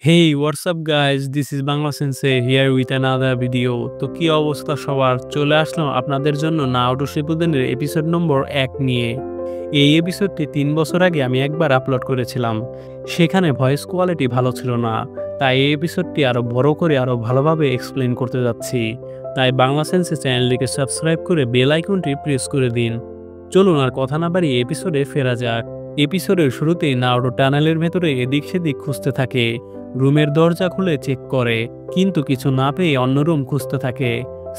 Hey, what's up guys? This is Bangla Sensei here with another video. তো কি অবস্থা সবার? চলে আসলাম আপনাদের জন্য নারুটো শিপুদেনের এপিসোড নম্বর 1 নিয়ে। এই এপিসোডটি 3 বছর আগে আমি একবার আপলোড করেছিলাম। সেখানে ভয়েস কোয়ালিটি ভালো ছিল না। তাই এই এপিসোডটি আরো বড় করে আরো ভালোভাবে এক্সপ্লেইন করতে যাচ্ছি। তাই বাংলা সেন্সে চ্যানেলটিকে সাবস্ক্রাইব করে বেল আইকনটি প্রেস করে দিন। চলুন আর কথা না বাড়িয়ে এপিসোডে ফেরা যাক। এপিসোডের শুরুতেই নারুটো টানেলের ভেতরে এদিক সেদিক খুঁজতে থাকে। রুমের দরজা খুলে চেক করে, কিন্তু কিছু না পেয়ে অন্য রুম খুঁজতে থাকে।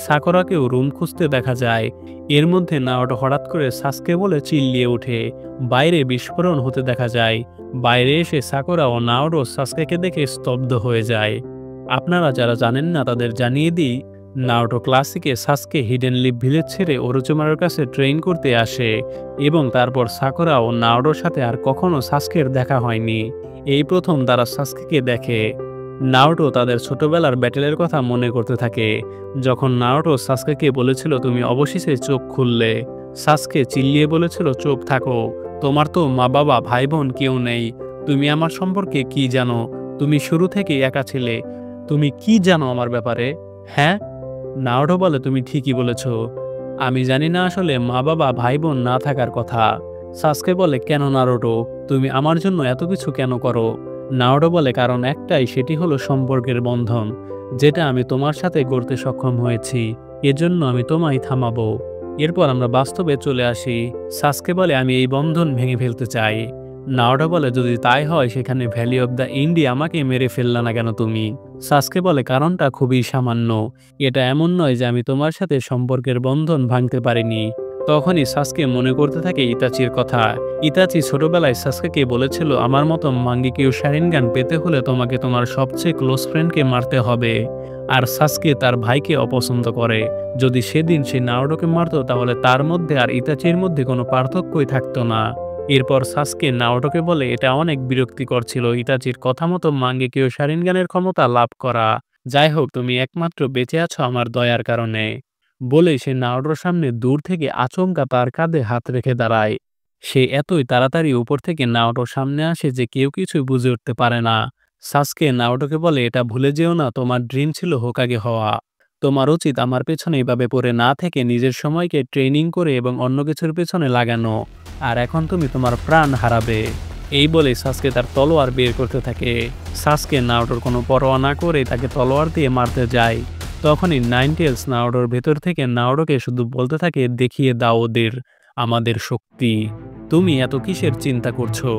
সাকুরাকেও রুম খুঁজতে দেখা যায়। এর মধ্যে নারুটো হঠাৎ করে সাসকে বলে চিল্লিয়ে ওঠে। বাইরে বিস্ফোরণ হতে দেখা যায়। বাইরে এসে সাকুরা ও নারুটো সাসকেকে দেখে স্তব্ধ হয়ে যায়। আপনারা যারা জানেন না তাদের জানিয়ে দিই, নারুটো ক্লাসিকে সাসকে হিডেন লিভ ভিলেজ ছেড়ে ওরোচিমারুর কাছে ট্রেন করতে আসে এবং তারপর সাকুরা ও নারুটোর সাথে আর কখনো সাসকের দেখা হয়নি। এই প্রথম তারা সাসকেকে দেখে। নারুটো তাদের ছোটবেলার ব্যাটেলের কথা মনে করতে থাকে। যখন নারুটো সাসকেকে বলেছিল তুমি অবশেষে চোখ খুললে, সাসকে চিল্লিয়ে বলেছিল চুপ থাকো, তোমার তো মা বাবা ভাই বোন কেউ নেই, তুমি আমার সম্পর্কে কি জানো? তুমি শুরু থেকে একা ছিলে, তুমি কি জানো আমার ব্যাপারে? হ্যাঁ, নারুটো বলে তুমি ঠিকই বলেছ, আমি জানি না আসলে মা বাবা ভাই বোন না থাকার কথা। সাসকে বলে কেন নারুটো, তুমি আমার জন্য এত কিছু কেন করো? নারুটো বলে কারণ একটাই, সেটি হলো সম্পর্কের বন্ধন, যেটা আমি তোমার সাথে গড়তে সক্ষম হয়েছি, এজন্য আমি তোমায় থামাবো। এরপর আমরা বাস্তবে চলে আসি। সাসকে বলে আমি এই বন্ধন ভেঙে ফেলতে চাই। নারুটো বলে যদি তাই হয় সেখানে ভ্যালি অব দ্য ইন্ডি আমাকে মেরে ফেললা না কেন তুমি? সাসকে বলে কারণটা খুবই সামান্য, এটা এমন নয় যে আমি তোমার সাথে সম্পর্কের বন্ধন ভাঙতে পারিনি। তখনই সাসকে মনে করতে থাকে ইতাচির কথা। ইতাচি ছোটবেলায় সাসকেকে বলেছিল আমার মতো মাঙ্গেকিও শারিনগান পেতে হলে তোমাকে তোমার সবচেয়ে ক্লোজ ফ্রেন্ডকে মারতে হবে। আর সাসকে তার ভাইকে অপছন্দ করে। যদি সেদিন সে নারুটোকে মারত তাহলে তার মধ্যে আর ইতাচির মধ্যে কোনো পার্থক্যই থাকতো না। এরপর সাসকে নারুটোকে বলে এটা অনেক বিরক্তিকর ছিল ইতাচির কথা মতো মাঙ্গেকিও শারিনগানের ক্ষমতা লাভ করা। যাই হোক, তুমি একমাত্র বেঁচে আছো আমার দয়ার কারণে। বলে সে নারুটোর সামনে দূর থেকে আচমকা তার কাঁধে হাত রেখে দাঁড়ায়। সে এতই তাড়াতাড়ি উপর থেকে নারুটোর সামনে আসে যে কেউ কিছুই বুঝে উঠতে পারে না। সাসকে নারুটোকে বলে এটা ভুলে যেও না, তোমার ড্রিম ছিল হোকাগে হওয়া। তোমার উচিত আমার পেছনে এভাবে পড়ে না থেকে নিজের সময়কে ট্রেনিং করে এবং অন্য কিছুর পেছনে লাগানো। আর এখন তুমি তোমার প্রাণ হারাবে। এই বলে সাসকে তার তলোয়ার বের করতে থাকে। সাসকে নারুটোর কোনো পরোয়া না করে তাকে তলোয়ার দিয়ে মারতে যায়। তখনই নাইনটেলস নারুটোর ভেতর থেকে নারুটোকে শুধু বলতে থাকে দেখিয়ে দাও ওদের আমাদের শক্তি। তুমি এত কিসের চিন্তা করছো?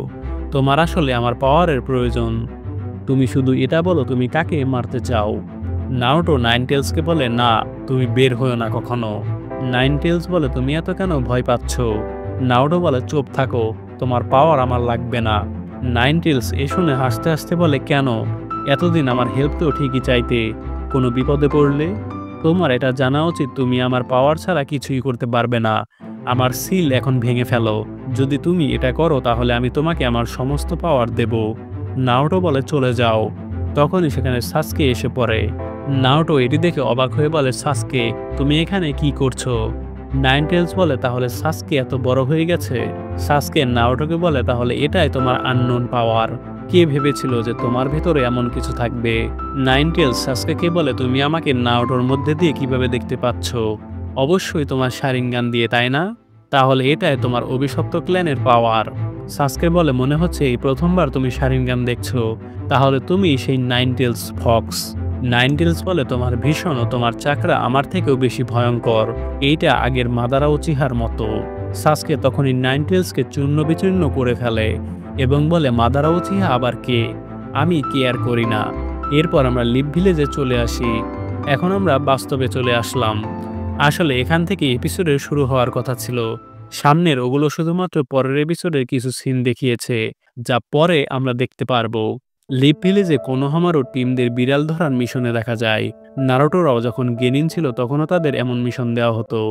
তোমার আসলে আমার পাওয়ারের প্রয়োজন। তুমি শুধু এটা বলো তুমি কাকে মারতে চাও? নারুটো নাইনটেলসকে বলে না, তুমি বের হয়ো না কখনো। নাইনটেলস বলে তুমি এত কেন ভয় পাচ্ছ? নারুটো বলে চুপ থাকো, তোমার পাওয়ার আমার লাগবে না। নাইনটেলস এ শুনে হাসতে হাসতে বলে কেন? এতদিন আমার হেল্প তো ঠিকই চাইতে, কোনো বিপদে পড়লে? তোমার এটা জানা উচিত তুমি আমার পাওয়ার ছাড়া কিছুই করতে পারবে না। আমার সিল এখন ভেঙে ফেলো। যদি তুমি এটা করো তাহলে আমি তোমাকে আমার সমস্ত পাওয়ার দেব। নারুটো বলে চলে যাও। তখনই সেখানে সাসকে এসে পড়ে। নারুটো এটি দেখে অবাক হয়ে বলে সাসকে তুমি এখানে কি করছো? নাইনটেলস বলে তাহলে সাসকে এত বড় হয়ে গেছে? সাসকে নারুটোকে বলে তাহলে এটাই তোমার আননোন পাওয়ার। কে ভেবেছিল যে তোমার ভেতরে এমন কিছু থাকবে? নাইনটেলস সাসকেকে বলে তুমি আমাকে নারুটোর মধ্যে দিয়ে কিভাবে দেখতে পাচ্ছ? অবশ্যই তোমার শারিনগান দিয়ে, তাই না? তাহলে এটাই তোমার অভিশপ্ত ক্ল্যানের পাওয়ার। সাসকে বলে মনে হচ্ছে এই প্রথমবার তুমি শারিনগান দেখছো। তাহলে তুমি সেই নাইনটেলস ফক্স। নাইনটেলস বলে তোমার ভীষণ ও তোমার চাকরা আমার থেকেও বেশি ভয়ঙ্কর। এইটা আগের মাদারা উচিহার মতো। সাসকে তখনই নাইনটেলসকে চূর্ণ বিচূর্ণ করে ফেলে এবং বলে মাদারা উচিহা আবার কে? আমি কেয়ার করি না। এরপর আমরা লিভ ভিলেজে চলে আসি। এখন আমরা বাস্তবে চলে আসলাম। আসলে এখান থেকে এপিসোডের শুরু হওয়ার কথা ছিল। সামনের ওগুলো শুধুমাত্র পরের এপিসোডের কিছু সিন দেখিয়েছে, যা পরে আমরা দেখতে পারবো। লিভ ভিলেজে কোনোহামারু টিমদের বিড়াল ধরার মিশনে দেখা যায়। নারুটোরাও যখন গেনিন ছিল তখনও তাদের এমন মিশন দেওয়া হতো।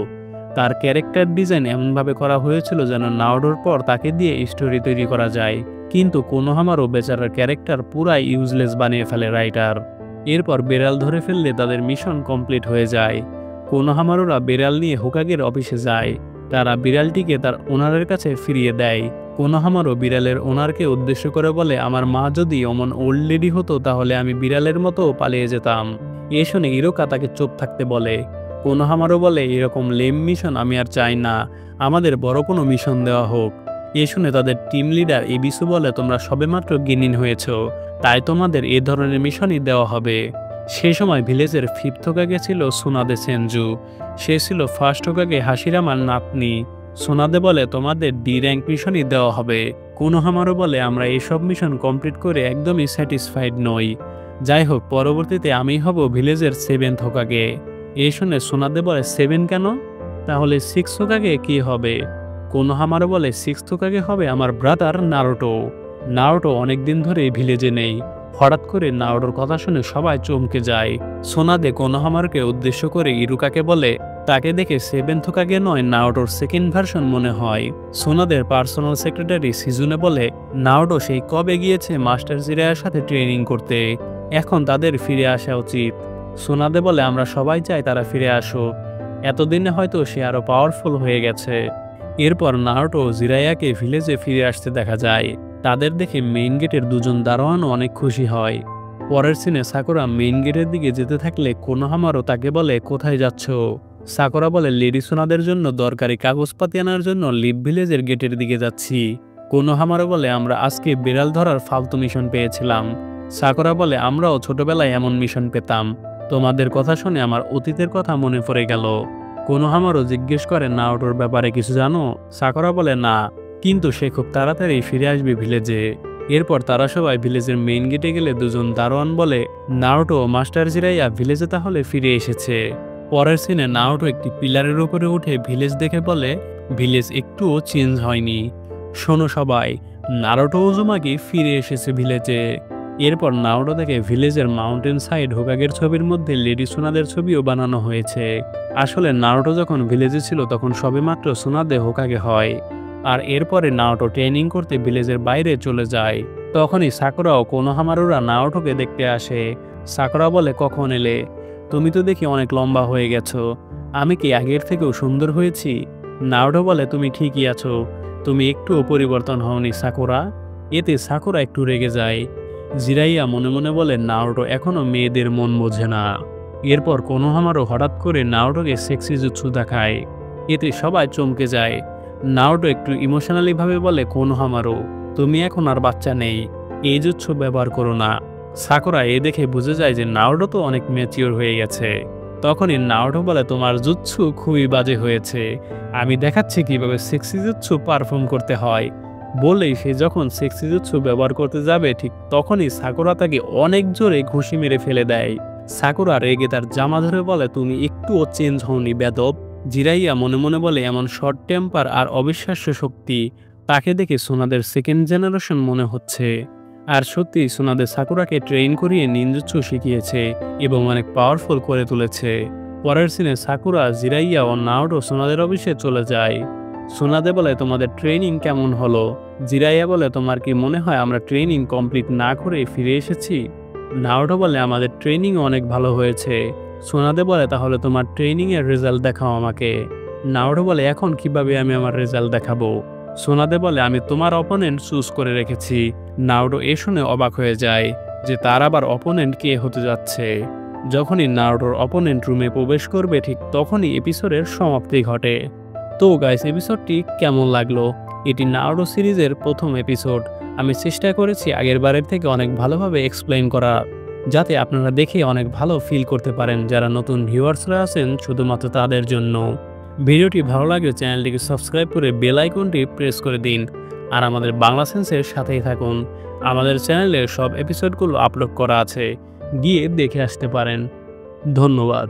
তার ক্যারেক্টার ডিজাইন এমনভাবে করা হয়েছিল যেন নারুটোর পর তাকে দিয়ে স্টোরি তৈরি করা যায়, কিন্তু কোনোহামারু বেচারার ক্যারেক্টার পুরাই ইউজলেস বানিয়ে ফেলে রাইটার। এরপর বিড়াল ধরে ফেললে তাদের মিশন কমপ্লিট হয়ে যায়। কোনোহামারুরা বিড়াল নিয়ে হোকাগের অফিসে যায়। তারা বিড়ালটিকে তার ওনারের কাছে ফিরিয়ে দেয়। কোনোহামারও বিড়ালের ওনারকে উদ্দেশ্য করে বলে, আমার মা যদি অমন ওল্ড লেডি হতো তাহলে আমি বিড়ালের মতো পালিয়ে যেতাম। এ শুনে ইরোকা তাকে চুপ থাকতে বলে। কোনোহামারও বলে, এরকম লেম মিশন আমি আর চাই না, আমাদের বড় কোনো মিশন দেওয়া হোক। এ শুনে তাদের টিম লিডার এবিসু বলে, তোমরা সবেমাত্র গিনিন হয়েছ, তাই তোমাদের এ ধরনের মিশনই দেওয়া হবে। সেই সময় ভিলেজের ফিফথ হোকাগে ছিল সোনাদে সেনজু। সে ছিল ফার্স্ট হোকাগে হাসিরামার নাতনি। সোনাদে বলে, তোমাদের ডি র্যাঙ্ক মিশনই দেওয়া হবে। কোনোহামারও বলে, আমরা এসব মিশন কমপ্লিট করে একদমই স্যাটিসফাইড নই। যাই হোক, পরবর্তীতে আমি হব ভিলেজের সেভেন্থ হোকাগে। এ শুনে সোনাদে বলে, 7 কেন? তাহলে 6 হোকাগে কি হবে? কোনোহামারও বলে, 6th হোকাগে হবে আমার ব্রাদার নারুটো। নারুটো অনেকদিন ধরে ভিলেজে নেই। হঠাৎ করে নারুটোর কথা শুনে সবাই চমকে যায়। সোনাদে কোনোহামারকে উদ্দেশ্য করে ইরুকাকে বলে, তাকে দেখে 7th হোকাগে নয়, নারুটোর সেকেন্ড ভার্সন মনে হয়। সোনাদের পার্সোনাল সেক্রেটারি সিজুনে বলে, নারুটো সেই কবে গিয়েছে মাস্টার জিরায়ার সাথে ট্রেনিং করতে, এখন তাদের ফিরে আসা উচিত। সোনাদে বলে, আমরা সবাই চাই তারা ফিরে আসুক, এতদিনে হয়তো সে আরো পাওয়ারফুল হয়ে গেছে। এরপর নারুটো জিরায়াকে ভিলেজে ফিরে আসতে দেখা যায়। তাদের দেখে মেইন গেটের দুজন দারোয়ানও অনেক খুশি হয়। পরের সিনে সাকুরা মেইন গেটের দিকে যেতে থাকলে কোনোহামারও তাকে বলে, কোথায় যাচ্ছ? সাকুরা বলে, লেডি সোনাদের জন্য দরকারি কাগজপাতি আনার জন্য লিভ ভিলেজের গেটের দিকে যাচ্ছি। কোনোহামারও বলে, আমরা আজকে বিড়াল ধরার ফালতু মিশন পেয়েছিলাম। সাকুরা বলে, আমরাও ছোটবেলায় এমন মিশন পেতাম। তোমাদের কথা শুনে আমার অতীতের কথা মনে পড়ে গেল। কোনোহামারও জিজ্ঞেস করে, নারুটোর ব্যাপারে কিছু জানো? সাকুরা বলে, না, কিন্তু সে খুব তাড়াতাড়ি ফিরে আসবে ভিলেজে। এরপর তারা সবাই ভিলেজের মেইন গেটে গেলে দুজন দারোয়ান বলে, নারুটো মাস্টার জিরাইয়া ভিলেজে তাহলে ফিরে এসেছে। পরের সিনে নারুটো একটি পিলারের উপরে উঠে ভিলেজ দেখে বলে, ভিলেজ একটুও চেঞ্জ হয়নি। শোনো সবাই, নারুটো উজুমাকি ফিরে এসেছে ভিলেজে। এরপর নারুটো থেকে ভিলেজের মাউন্টেন সাইড হোকাগের ছবির মধ্যে লেডি সোনাদের ছবিও বানানো হয়েছে। আসলে নারুটো যখন ভিলেজে ছিল তখন সবেমাত্র সোনাদে হোকাগে হয়। আর এরপরে নারুটো ট্রেনিং করতে ভিলেজের বাইরে চলে যায়। তখনই সাকুরা ও কোনোহামারুরা নারুটোকে দেখতে আসে। সাকুরা বলে, কখন এলে? তুমি তো দেখি অনেক লম্বা হয়ে গেছো, আমি কি আগের থেকেও সুন্দর হয়েছি? নারুটো বলে, তুমি ঠিকই আছো, তুমি একটুও পরিবর্তন হওনি সাকুরা। এতে সাকুরা একটু রেগে যায়। জিরাইয়া মনে মনে বলে, নারুটো এখনো মেয়েদের মন বোঝে না। এরপর কোনোহামারু হঠাৎ করে নারুটোকে সেক্সি জুৎসু দেখায়। এতে সবাই চমকে যায়। নারুটো একটু ইমোশনালি ভাবে বলে, কোনোহামারু, তুমি এখন আর বাচ্চা নেই, এই জুৎসু ব্যবহার করো না। সাকুরা এ দেখে বুঝে যায় যে নারুটো তো অনেক ম্যাচিওর হয়ে গেছে। তখনই নারুটো বলে, তোমার জুৎসু খুবই বাজে হয়েছে, আমি দেখাচ্ছি কিভাবে সেক্সি জুৎসু পারফর্ম করতে হয়। বলেই সে যখন সেক্সি জুৎসু ব্যবহার করতে যাবে ঠিক তখনই সাকুরা তাকে অনেক জোরে ঘুষি মেরে ফেলে দেয়। সাকুরা রেগে তার জামা ধরে বলে, তুমি একটুও চেঞ্জ হওনি বেদব। জিরাইয়া মনে মনে বলে, এমন শর্ট টেম্পার আর অবিশ্বাস্য শক্তি, তাকে দেখে সোনাদের সেকেন্ড জেনারেশন মনে হচ্ছে। আর সত্যি সোনাদের সাকুরাকে ট্রেন করিয়ে নিনজুৎসু শিখিয়েছে এবং অনেক পাওয়ারফুল করে তুলেছে। পরের সিনে সাকুরা, জিরাইয়া ও নারুটো সোনাদের অফিসে চলে যায়। সোনাদে বলে, তোমাদের ট্রেনিং কেমন হলো? জিরাইয়া বলে, তোমার কি মনে হয় আমরা ট্রেনিং কমপ্লিট না করে ফিরে এসেছি? নারুটো বলে, আমাদের ট্রেনিং অনেক ভালো হয়েছে। সোনাদে বলে, তাহলে তোমার ট্রেনিং এর রেজাল্ট দেখাও আমাকে। নারুটো বলে, এখন কিভাবে আমি আমার রেজাল্ট দেখাবো? সোনাদে বলে, আমি তোমার অপোনেন্ট চুজ করে রেখেছি। নারুটো এ শুনে অবাক হয়ে যায় যে তার আবার অপোনেন্ট কে হতে যাচ্ছে। যখনই নারুটোর অপোনেন্ট রুমে প্রবেশ করবে ঠিক তখনই এপিসোডের সমাপ্তি ঘটে। তো গাইস, এপিসোডটি কেমন লাগলো? এটি নারুটো সিরিজের প্রথম এপিসোড। আমি চেষ্টা করেছি আগের বারের থেকে অনেক ভালোভাবে এক্সপ্লেইন করার, যাতে আপনারা দেখে অনেক ভালো ফিল করতে পারেন। যারা নতুন ভিউয়ার্সরা আছেন শুধুমাত্র তাদের জন্য। ভিডিওটি ভালো লাগলে চ্যানেলটিকে সাবস্ক্রাইব করে বেল আইকনটি প্রেস করে দিন। আর আমাদের বাংলা সেন্সের সাথেই থাকুন। আমাদের চ্যানেলে সব এপিসোডগুলো আপলোড করা আছে, গিয়ে দেখে আসতে পারেন। ধন্যবাদ।